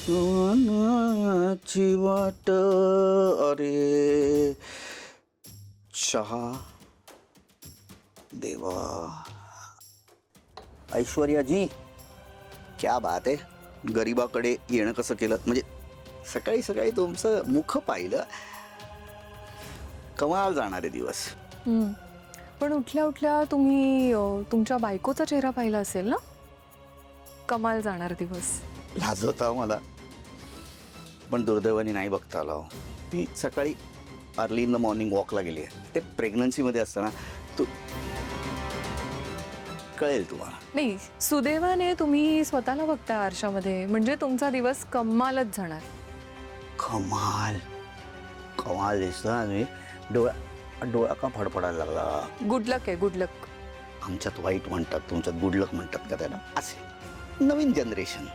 कोणाची वाट अरे चहा देवा ऐश्वर्या जी क्या बात आहे गरीबाकडे येणं कसं केलं म्हणजे सकाळी सकाळी तुमचं मुख पाहिलं कमाल जाणारे दिवस. पण उठल्या उठल्या तुम्ही तुमच्या बायकोचा चेहरा पाहिला असेल ना. कमाल जाणार दिवस. लाज होता मला पण दुर्दैवाने नाही बघता आला. ती सकाळी अर्ली इन द मॉर्निंग वॉकला गेली आहे. ते प्रेग्नन्सीमध्ये असताना तू कळेल तुम्हाला. नाही सुदैवाने तुम्ही स्वतःला बघता आरशामध्ये म्हणजे तुमचा दिवस कमालच जाणार. कमाल कमाल दिसतं. डोळा का फडफडायला लागला. गुड लक आहे गुड लक. आमच्यात वाईट म्हणतात तुमच्यात गुड लक म्हणतात का त्याला. असे नवीन जनरेशन.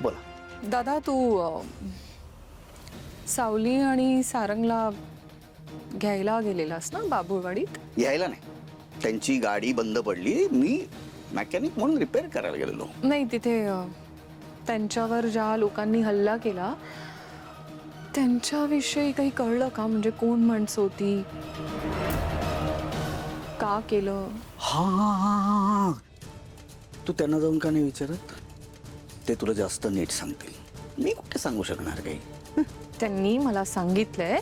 बोला दादा तू सावली आणि सारंगला घ्यायला गेलेलास ना बाबुळवाडीत. यायला नाही त्यांची गाडी बंद पडली मी मॅकॅनिक म्हणून रिपेअर करायला गेलेलो. नाही तिथे त्यांच्यावर ज्या लोकांनी हल्ला केला त्यांच्याविषयी काही कळलं का म्हणजे कोण माणसं होती का केलं. हा तू त्यांना जाऊन का नाही विचारत. ते तुला जास्त नीट सांगतील. मी कुठे सांगू शकणार काही. त्यांनी मला सांगितलंय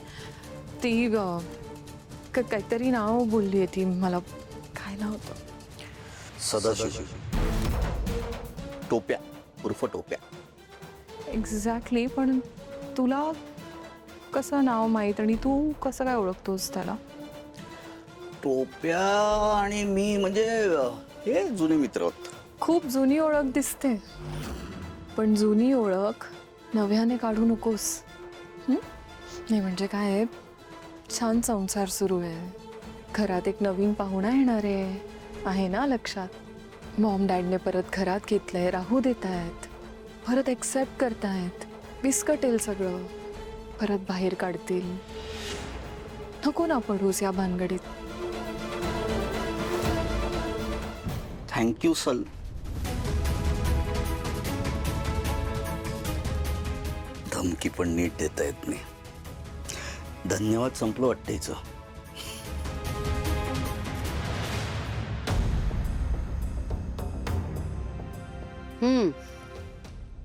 ती काहीतरी नाव बोलली आहे ती मला. काय नाव होतं. सदाशिव टोप्या उर्फ टोप्या. एक्झॅक्टली पण तुला कसं नाव माहीत आणि तू कसं काय ओळखतोस त्याला. टोप्या आणि मी म्हणजे हे जुने मित्र होत. खूप जुनी ओळख दिसते पण जुनी ओळख नव्याने काढू नकोस. नाही म्हणजे काय आहे छान संसार सुरू आहे. घरात एक नवीन पाहुणा येणार आहे ना लक्षात. मॉम डॅडने परत घरात घेतलंय राहू देत आहेत परत एक्सेप्ट करतायत. विस्कटेल सगळं परत बाहेर काढतील. नको ना पडूस या भानगडीत. थँक्यू सल. धमकी पण नीट देता येत नाही. धन्यवाद संपलं वाटतं हिचं.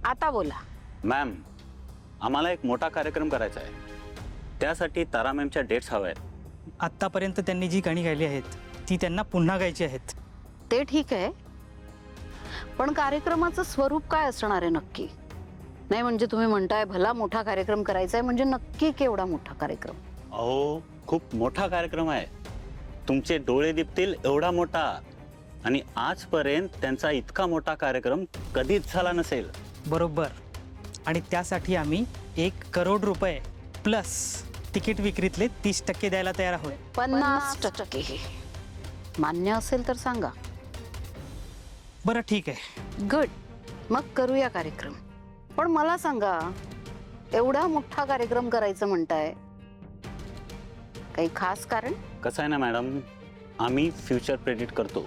आता बोला. मॅम आम्हाला एक मोठा कार्यक्रम करायचा आहे. त्यासाठी तारा मॅमच्या डेट्स हव्या आहेत. आत्तापर्यंत त्यांनी जी गाणी गायली आहेत ती त्यांना पुन्हा गायची आहेत. ते ठीक आहे पण कार्यक्रमाचं स्वरूप काय असणार आहे नक्की. नाही म्हणजे तुम्ही म्हणताय भला मोठा कार्यक्रम करायचा आहे म्हणजे नक्की केवढा मोठा कार्यक्रम. अहो खूप मोठा कार्यक्रम आहे. तुमचे डोळे दिपतील एवढा मोठा. आणि आजपर्यंत त्यांचा इतका मोठा कार्यक्रम कधीच झाला नसेल. बरोबर. आणि त्यासाठी आम्ही 1 करोड रुपये प्लस तिकीट विक्रीतले 30% द्यायला तयार आहोत. 50% मान्य असेल तर सांगा. बरं ठीक आहे. गुड. मग करूया कार्यक्रम. पण मला सांगा एवढा मोठा कार्यक्रम करायचं म्हणताय काही खास कारण. कसं आहे ना मॅडम आम्ही फ्युचर प्रेडिक्ट करतो.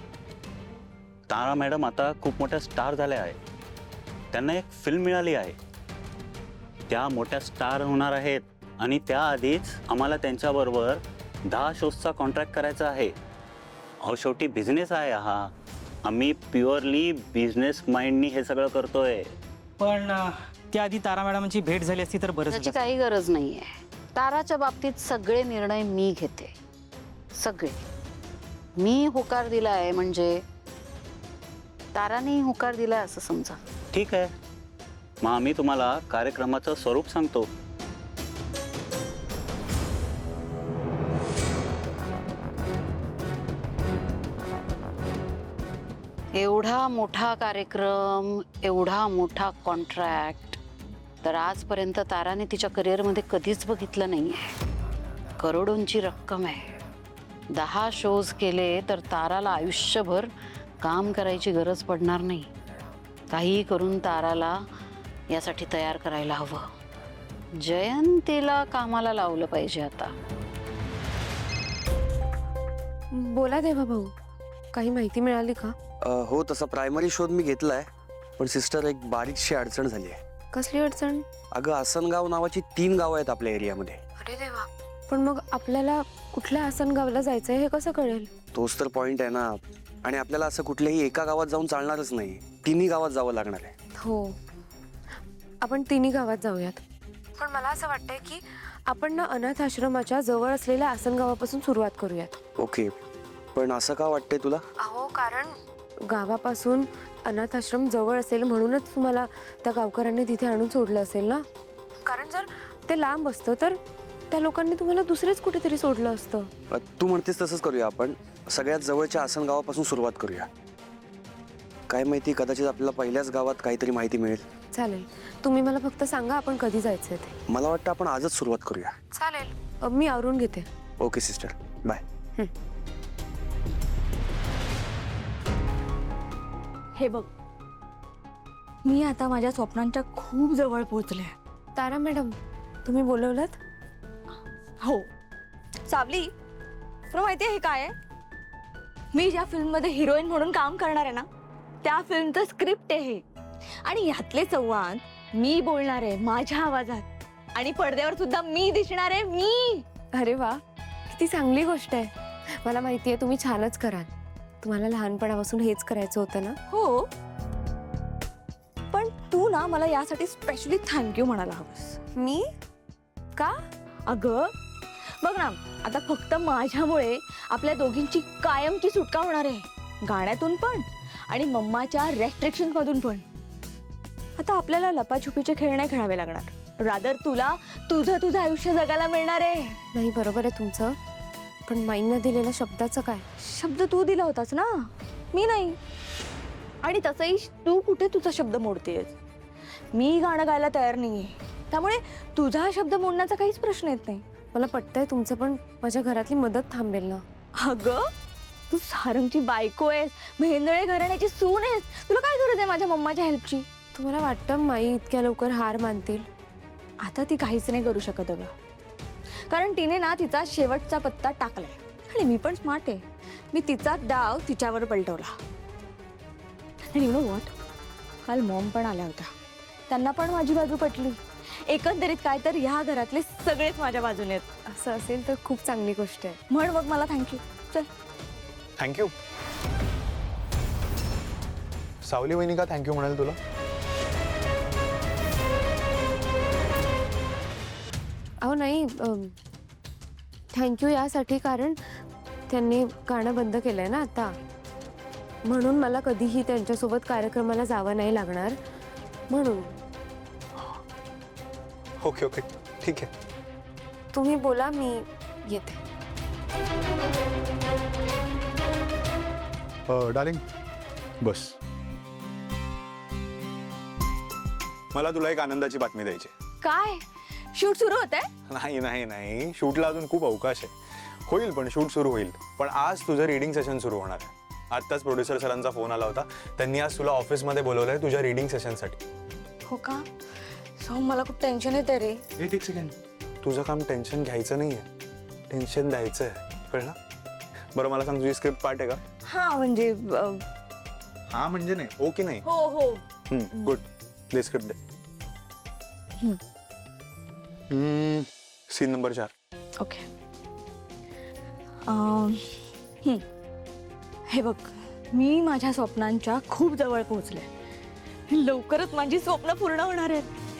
तारा मॅडम आता खूप मोठ्या स्टार झाल्या आहे. त्यांना एक फिल्म मिळाली आहे. त्या मोठ्या स्टार होणार आहेत आणि त्याआधीच आम्हाला त्यांच्याबरोबर 10 शोजचा कॉन्ट्रॅक्ट करायचा आहे. अहो शेवटी बिझनेस आहे हा. आम्ही प्युअरली बिझनेस माइंडनी हे सगळं करतोय. पण त्याआधी तारा मॅडमची भेट झाली असती तर बरं त्याची झालं. काही गरज नाहीये. ताराच्या बाबतीत सगळे निर्णय मी घेते. सगळे. मी होकार दिलाय म्हणजे ताराने होकार दिलाय असं समजा. ठीक आहे मग आम्ही तुम्हाला कार्यक्रमाचं स्वरूप सांगतो. एवढा मोठा कार्यक्रम एवढा मोठा कॉन्ट्रॅक्ट तर आजपर्यंत ताराने तिच्या करिअरमध्ये कधीच बघितलं नाहीये. करोडोंची रक्कम आहे. 10 शोज केले तर ताराला आयुष्यभर काम करायची गरज पडणार नाही. काही करून ताराला यासाठी तयार करायला हवं. जयंतीला कामाला लावलं पाहिजे आता. बोला देवा भाऊ काही माहिती मिळाली का. हो तसा प्रायमरी शोध मी घेतलाय पण सिस्टर एक बारीकशी अडचण झाली आहे. कसली अडचण? अगं आसनगाव नावाची 3 गावं आहेत आपल्या एरियामध्ये. अरे देवा. पण मग आपल्याला कुठल्या आसनगावला जायचंय हे कसं कळेल? तोच तर पॉइंट आहे ना. आणि आपल्याला असं कुठल्याही एका गावात जाऊन चालणारच नाही, 3 गावात जावं लागणार आहे. हो, आपण 3 गावात जाऊयात. पण मला असं वाटतंय की आपण ना अनाथ आश्रमाच्या जवळ असलेल्या आसनगावापासून सुरुवात करूयात. ओके, पण असं का वाटतंय तुला? अहो, कारण गावापासून अनाथ आश्रम जवळ असेल म्हणूनच तुम्हाला त्या गावकऱ्यांनी तिथे आणून सोडलं असेल ना. कारण जर ते लांब असतं तर त्या लोकांनी तुम्हाला दुसरेच कुठेतरी सोडलं असतं. तू म्हणतेस तसंच करूया. आपण सगळ्यात जवळच्या आसनगावापासून सुरुवात करूया. काय माहिती, कदाचित आपल्याला पहिल्याच गावात काहीतरी माहिती मिळेल. चालेल, तुम्ही मला फक्त सांगा आपण कधी जायचंय ते. मला वाटतं आपण आजच सुरुवात करूया. चालेल, मी आवरून घेते. Okay sister, bye. हे बघ, मी आता माझ्या स्वप्नांच्या खूप जवळ पोहोचले. तारा मॅडम, तुम्ही बोलवलात? हो सावली, तुला माहिती आहे हे काय आहे? मी ज्या फिल्ममध्ये हिरोईन म्हणून काम करणार आहे ना, त्या फिल्मचं स्क्रिप्ट आहे हे. आणि यातले संवाद मी बोलणार आहे माझ्या आवाजात. आणि पडद्यावर सुद्धा मी दिसणार आहे, मी. अरे वा, किती चांगली गोष्ट आहे. मला माहिती आहे तुम्ही छानच कराल. तुम्हाला लहानपणापासून हेच करायचं होतं ना. हो, पण तू ना मला यासाठी स्पेशली थँक्यू म्हणायला हवंस. मी का? अगं बघ ना, आता फक्त माझ्यामुळे आपल्या दोघींची कायमची सुटका होणार आहे, गाण्यातून पण आणि मम्माच्या रेस्ट्रिक्शन मधून पण. आता आपल्याला लपाछुपीचे खेळ नाही खेळावे लागणार, रादर तुला तुझं आयुष्य जगायला मिळणार आहे. नाही, बरोबर आहे तुमचं, पण माईंना दिलेल्या शब्दाचं काय? शब्द तू दिला होतास ना, मी नाही. आणि तसंही तू कुठे तुझा शब्द मोडतेस? मी गाणं गायला तयार नाहीये, त्यामुळे तुझा शब्द मोडण्याचा काहीच प्रश्न येत नाही. मला पटतंय तुमचं, पण माझ्या घरातली मदत थांबेल ना. अगं तू सारंगची बायको आहेस, भेंदळे घराण्याची सून आहेस, तुला काय गरज आहे माझ्या मम्माच्या हेल्पची? तुम्हाला वाटतं माई इतक्या लवकर हार मानतील? आता ती काहीच नाही करू शकत अगं, कारण तिने ना तिचा शेवटचा पत्ता टाकलाय. आणि मी पण स्मार्ट आहे, मी तिचा डाव तिच्यावर पलटवला. आणि यू नो व्हॉट, काल मॉम पण आल्या होत्या, त्यांना पण माझी बाजू पटली. एकंदरीत काय तर ह्या घरातले सगळेच माझ्या बाजूने आहेत. असं असेल तर खूप चांगली गोष्ट आहे. म्हण मग मला थँक्यू. चल. थँक्यू. सावली वहिनी का थँक्यू म्हणाल तुला? अहो नाही, थँक्यू यासाठी कारण त्यांनी गाणं बंद केलंय ना आता, म्हणून मला कधीही त्यांच्यासोबत कार्यक्रमाला जावं नाही लागणार म्हणून. ओके ओके, ठीक आहे. तुम्ही बोला, मी येते. डार्लिंग बस. मला तुला एक आनंदाची बातमी द्यायची. काय, शूट सुरू होत आहे? नाही नाही नाही, शूटला अजून खूप अवकाश आहे. होईल, पण शूट सुरू होईल. पण आज तुझं रीडिंग सेशन सुरू होणार आहे. आत्ताच प्रोड्युसर सरांचा फोन आला होता, त्यांनी आज तुला ऑफिसमध्ये बोलवलंय तुझ्या रीडिंग सेशनसाठी. हो का? सो मला खूप टेन्शन येते रे. एक सेकंड, तुझं काम टेन्शन घ्यायचं नाहीये, टेन्शन द्यायचं आहे, कळलं? बरं मला सांग, तुझी स्क्रिप्ट पाठ आहे का? हा म्हणजे हा म्हणजे नाही, ओके नाही. हो हो. गुड, दे स्क्रिप्ट दे. Scene number 4. ओके. हे बघ, मी माझ्या स्वप्नांच्या खूप जवळ पोहोचले. लवकरच माझी स्वप्न पूर्ण होणार आहेत.